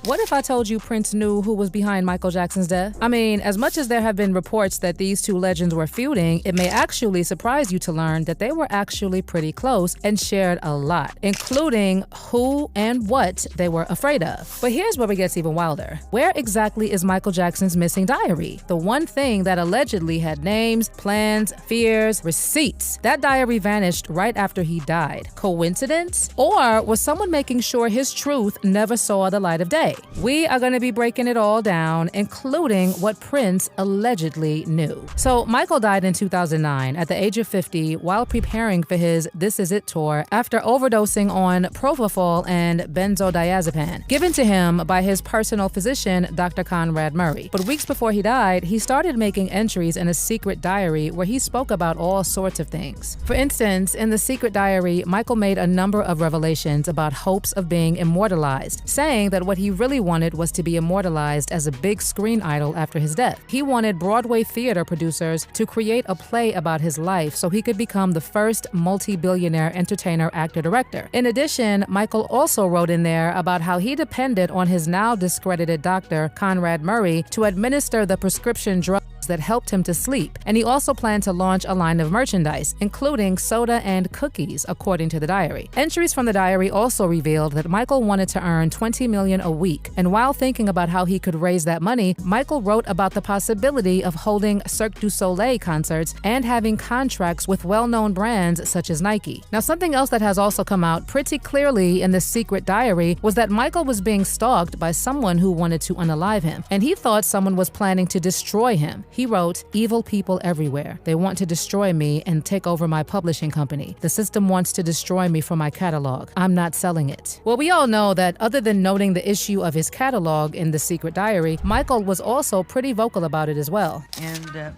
What if I told you Prince knew who was behind Michael Jackson's death? I mean, as much as there have been reports that these two legends were feuding, it may actually surprise you to learn that they were actually pretty close and shared a lot, including who and what they were afraid of. But here's where it gets even wilder. Where exactly is Michael Jackson's missing diary? The one thing that allegedly had names, plans, fears, receipts. That diary vanished right after he died. Coincidence? Or was someone making sure his truth never saw the light of day? We are going to be breaking it all down, including what Prince allegedly knew. So Michael died in 2009 at the age of 50 while preparing for his This Is It tour after overdosing on propofol and benzodiazepine, given to him by his personal physician, Dr. Conrad Murray. But weeks before he died, he started making entries in a secret diary where he spoke about all sorts of things. For instance, in the secret diary, Michael made a number of revelations about hopes of being immortalized, saying that what he really wanted was to be immortalized as a big screen idol after his death. He wanted Broadway theater producers to create a play about his life so he could become the first multi-billionaire entertainer, actor, director. In addition, Michael also wrote in there about how he depended on his now discredited doctor, Conrad Murray, to administer the prescription drugs that helped him to sleep, and he also planned to launch a line of merchandise, including soda and cookies, according to the diary. Entries from the diary also revealed that Michael wanted to earn $20 million a week, and while thinking about how he could raise that money, Michael wrote about the possibility of holding Cirque du Soleil concerts and having contracts with well-known brands such as Nike. Now, something else that has also come out pretty clearly in the secret diary was that Michael was being stalked by someone who wanted to unalive him, and he thought someone was planning to destroy him. He wrote, "Evil people everywhere. They want to destroy me and take over my publishing company. The system wants to destroy me from my catalog. I'm not selling it." Well, we all know that other than noting the issue of his catalog in the secret diary, Michael was also pretty vocal about it as well. And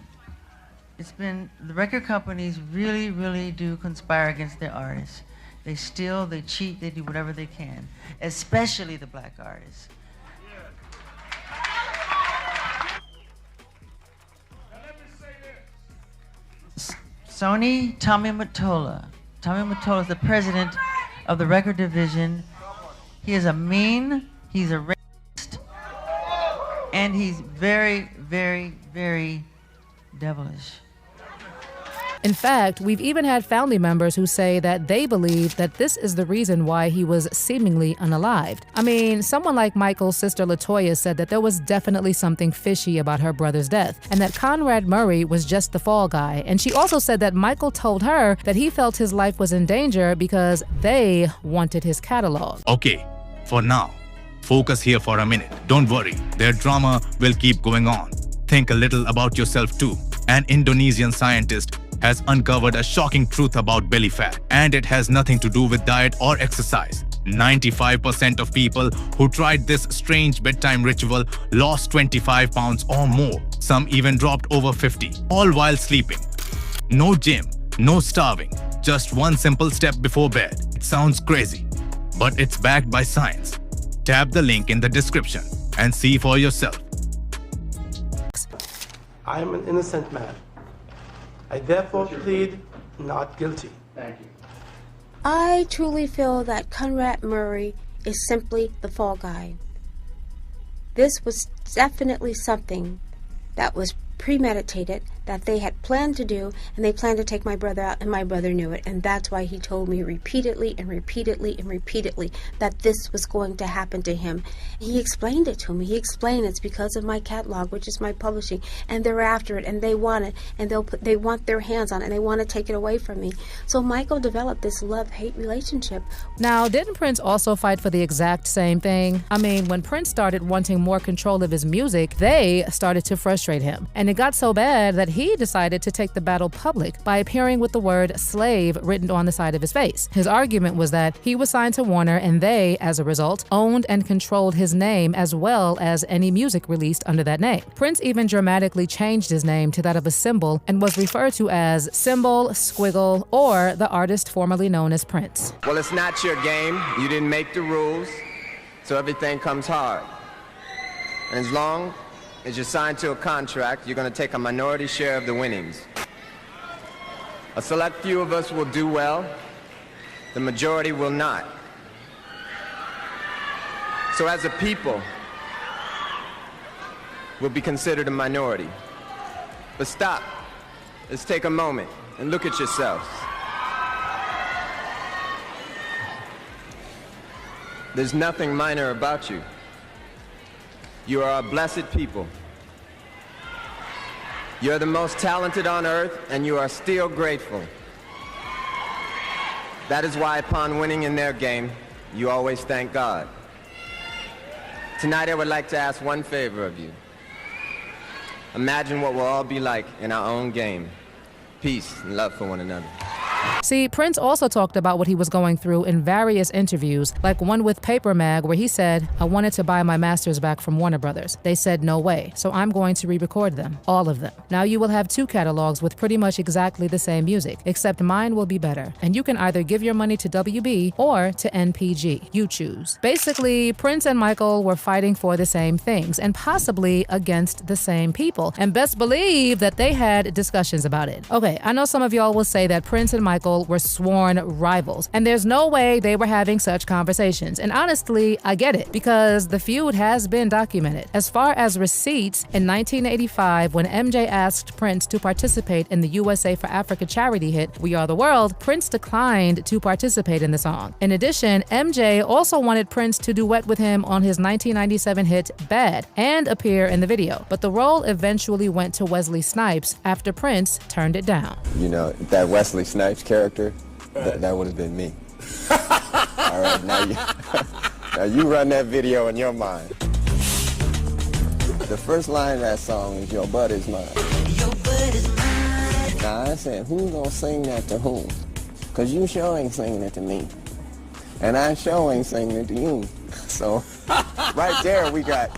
it's been, the record companies really do conspire against their artists. They steal, they cheat, they do whatever they can, especially the black artists. Sony, Tommy Mottola. Tommy Mottola is the president of the record division. He is a mean, he's a racist, and he's very devilish. In fact, we've even had family members who say that they believe that this is the reason why he was seemingly unalived. I mean, someone like Michael's sister LaToya said that there was definitely something fishy about her brother's death, and that Conrad Murray was just the fall guy. And she also said that Michael told her that he felt his life was in danger because they wanted his catalog. Okay, for now, focus here for a minute. Don't worry, their drama will keep going on. Think a little about yourself too. An Indonesian scientist has uncovered a shocking truth about belly fat, and it has nothing to do with diet or exercise. 95% of people who tried this strange bedtime ritual lost 25 pounds or more. Some even dropped over 50, all while sleeping. No gym, no starving, just one simple step before bed. It sounds crazy, but it's backed by science. Tap the link in the description and see for yourself. I am an innocent man. I therefore plead not guilty. Thank you. I truly feel that Conrad Murray is simply the fall guy. This was definitely something that was premeditated, that they had planned to do, and they planned to take my brother out, and my brother knew it, and that's why he told me repeatedly that this was going to happen to him. He explained it to me. He explained it's because of my catalog, which is my publishing, and they're after it, and they want it, and they want their hands on it, and they want to take it away from me. So Michael developed this love-hate relationship. Now, didn't Prince also fight for the exact same thing? I mean, when Prince started wanting more control of his music, they started to frustrate him, and it got so bad that he decided to take the battle public by appearing with the word slave written on the side of his face. His argument was that he was signed to Warner and they, as a result, owned and controlled his name as well as any music released under that name. Prince even dramatically changed his name to that of a symbol and was referred to as Symbol, Squiggle, or the artist formerly known as Prince. Well, it's not your game. You didn't make the rules, so everything comes hard. And as long as you're signed to a contract, you're going to take a minority share of the winnings. A select few of us will do well, the majority will not. So as a people, will be considered a minority. But stop. Let's take a moment and look at yourselves. There's nothing minor about you. You are a blessed people. You're the most talented on earth, and you are still grateful. That is why upon winning in their game, you always thank God. Tonight I would like to ask one favor of you. Imagine what we'll all be like in our own game. Peace and love for one another. See, Prince also talked about what he was going through in various interviews, like one with Paper Mag where he said, "I wanted to buy my masters back from Warner Brothers. They said no way, so I'm going to re-record them, all of them. Now you will have 2 catalogs with pretty much exactly the same music, except mine will be better, and you can either give your money to WB or to NPG. You choose." Basically, Prince and Michael were fighting for the same things and possibly against the same people, and best believe that they had discussions about it. Okay, I know some of y'all will say that Prince and Michael were sworn rivals, and there's no way they were having such conversations. And honestly, I get it, because the feud has been documented. As far as receipts, in 1985, when MJ asked Prince to participate in the USA for Africa charity hit, We Are the World, Prince declined to participate in the song. In addition, MJ also wanted Prince to duet with him on his 1997 hit Bad and appear in the video, but the role eventually went to Wesley Snipes after Prince turned it down. You know, that Wesley Snipes character, that would have been me. All right, now you run that video in your mind. The first line of that song is, "Your butt is mine." Your butt is mine. Now I said, who's gonna sing that to whom? Cause you sure ain't singing it to me. And I sure ain't singing it to you. So right there we got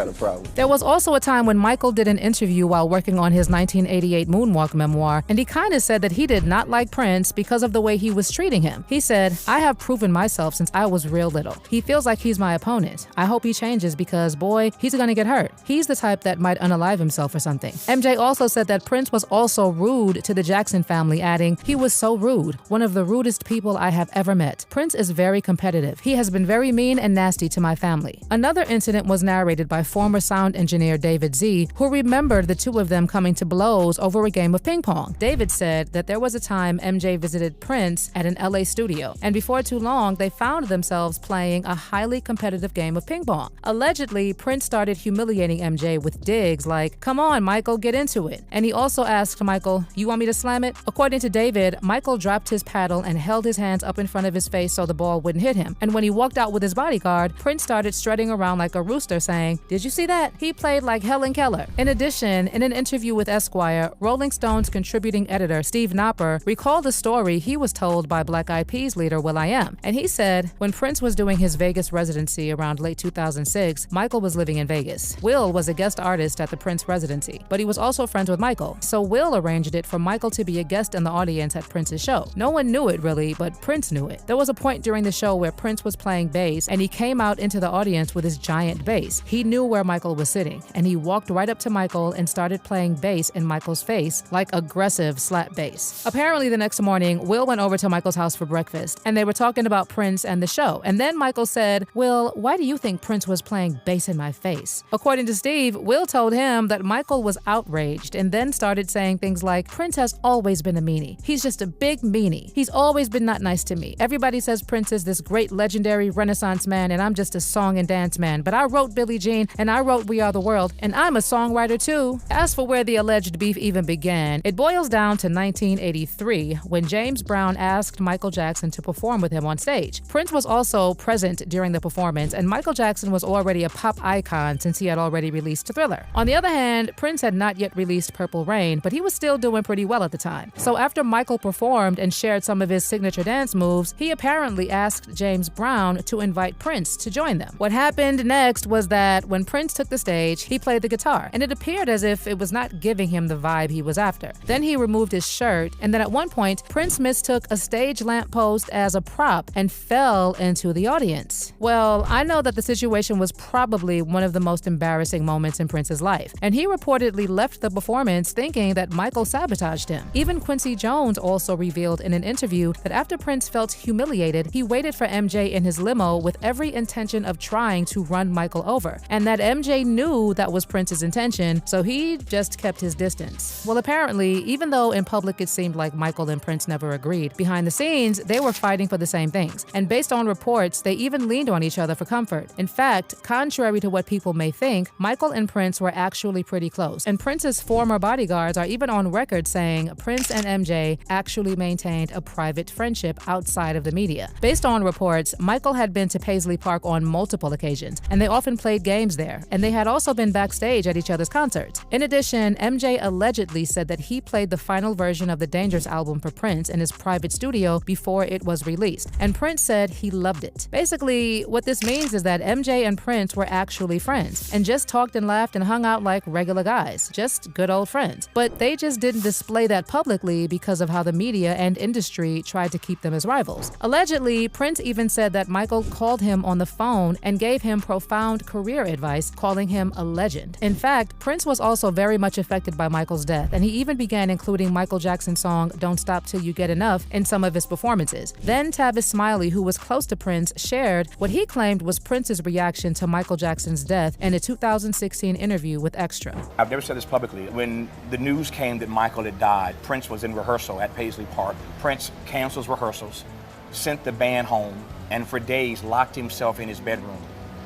a problem. There was also a time when Michael did an interview while working on his 1988 Moonwalk memoir, and he kind of said that he did not like Prince because of the way he was treating him. He said, "I have proven myself since I was real little. He feels like he's my opponent. I hope he changes because, boy, he's gonna get hurt. He's the type that might unalive himself or something." MJ also said that Prince was also rude to the Jackson family, adding, "He was so rude, one of the rudest people I have ever met. Prince is very competitive. He has been very mean and nasty to my family." Another incident was narrated by former sound engineer David Z, who remembered the two of them coming to blows over a game of ping pong. David said that there was a time MJ visited Prince at an LA studio, and before too long, they found themselves playing a highly competitive game of ping pong. Allegedly, Prince started humiliating MJ with digs like, "Come on, Michael, get into it." And he also asked Michael, "You want me to slam it?" According to David, Michael dropped his paddle and held his hands up in front of his face so the ball wouldn't hit him. And when he walked out with his bodyguard, Prince started strutting around like a rooster saying, "Did you see that? He played like Helen Keller." In addition, in an interview with Esquire, Rolling Stone's contributing editor Steve Knopper recalled a story he was told by Black Eyed Peas leader will.i.am. And he said, when Prince was doing his Vegas residency around late 2006, Michael was living in Vegas. Will was a guest artist at the Prince residency, but he was also friends with Michael. So Will arranged it for Michael to be a guest in the audience at Prince's show. No one knew it really, but Prince knew it. There was a point during the show where Prince was playing bass, and he came out into the audience with his giant bass. He knew where Michael was sitting, and he walked right up to Michael and started playing bass in Michael's face, like aggressive slap bass. Apparently the next morning, Will went over to Michael's house for breakfast, and they were talking about Prince and the show. And then Michael said, "Will, why do you think Prince was playing bass in my face?" According to Steve, Will told him that Michael was outraged and then started saying things like, "Prince has always been a meanie. He's just a big meanie. He's always been not nice to me. Everybody says Prince is this great legendary Renaissance man and I'm just a song and dance man. But I wrote Billie Jean and I wrote We Are the World and I'm a songwriter too." As for where the alleged beef even began, it boils down to 1983 when James Brown asked Michael Jackson to perform with him on stage. Prince was also present during the performance, and Michael Jackson was already a pop icon since he had already released Thriller. On the other hand, Prince had not yet released Purple Rain, but he was still doing pretty well at the time. So after Michael performed and shared some of his signature dance moves, he apparently asked James Brown to invite Prince to join them. What happened next was that when Prince took the stage, he played the guitar, and it appeared as if it was not giving him the vibe he was after. Then he removed his shirt, and then at one point, Prince mistook a stage lamppost as a prop and fell into the audience. Well, I know that the situation was probably one of the most embarrassing moments in Prince's life, and he reportedly left the performance thinking that Michael sabotaged him. Even Quincy Jones also revealed in an interview that after Prince felt humiliated, he waited for MJ in his limo with every intention of trying to run Michael over, and that MJ knew that was Prince's intention, so he just kept his distance. Well, apparently, even though in public it seemed like Michael and Prince never agreed, behind the scenes, they were fighting for the same things. And based on reports, they even leaned on each other for comfort. In fact, contrary to what people may think, Michael and Prince were actually pretty close. And Prince's former bodyguards are even on record saying Prince and MJ actually maintained a private friendship outside of the media. Based on reports, Michael had been to Paisley Park on multiple occasions, and they often played games there, and they had also been backstage at each other's concerts. In addition, MJ allegedly said that he played the final version of the Dangerous album for Prince in his private studio before it was released, and Prince said he loved it. Basically, what this means is that MJ and Prince were actually friends, and just talked and laughed and hung out like regular guys, just good old friends. But they just didn't display that publicly because of how the media and industry tried to keep them as rivals. Allegedly, Prince even said that Michael called him on the phone and gave him profound career advice, calling him a legend. In fact, Prince was also very much affected by Michael's death, and he even began including Michael Jackson's song Don't Stop Till You Get Enough in some of his performances. Then Tavis Smiley, who was close to Prince, shared what he claimed was Prince's reaction to Michael Jackson's death in a 2016 interview with Extra. I've never said this publicly. When the news came that Michael had died, Prince was in rehearsal at Paisley Park. Prince cancels rehearsals, sent the band home, and for days locked himself in his bedroom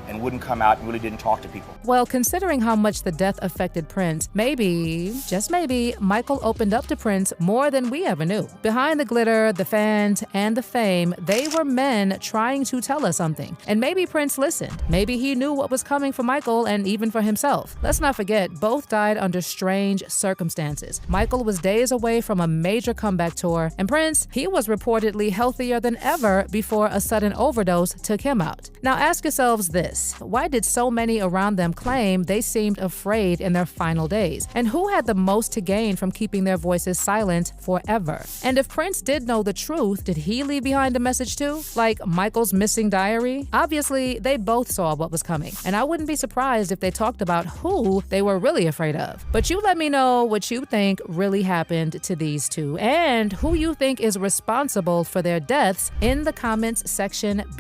and wouldn't come out and really didn't talk to people. Well, considering how much the death affected Prince, maybe, just maybe, Michael opened up to Prince more than we ever knew. Behind the glitter, the fans, and the fame, they were men trying to tell us something. And maybe Prince listened. Maybe he knew what was coming for Michael and even for himself. Let's not forget, both died under strange circumstances. Michael was days away from a major comeback tour, and Prince, he was reportedly healthier than ever before a sudden overdose took him out. Now ask yourselves this. Why did so many around them claim they seemed afraid in their final days? And who had the most to gain from keeping their voices silent forever? And if Prince did know the truth, did he leave behind a message too? Like Michael's missing diary? Obviously, they both saw what was coming. And I wouldn't be surprised if they talked about who they were really afraid of. But you let me know what you think really happened to these two and who you think is responsible for their deaths in the comments section below.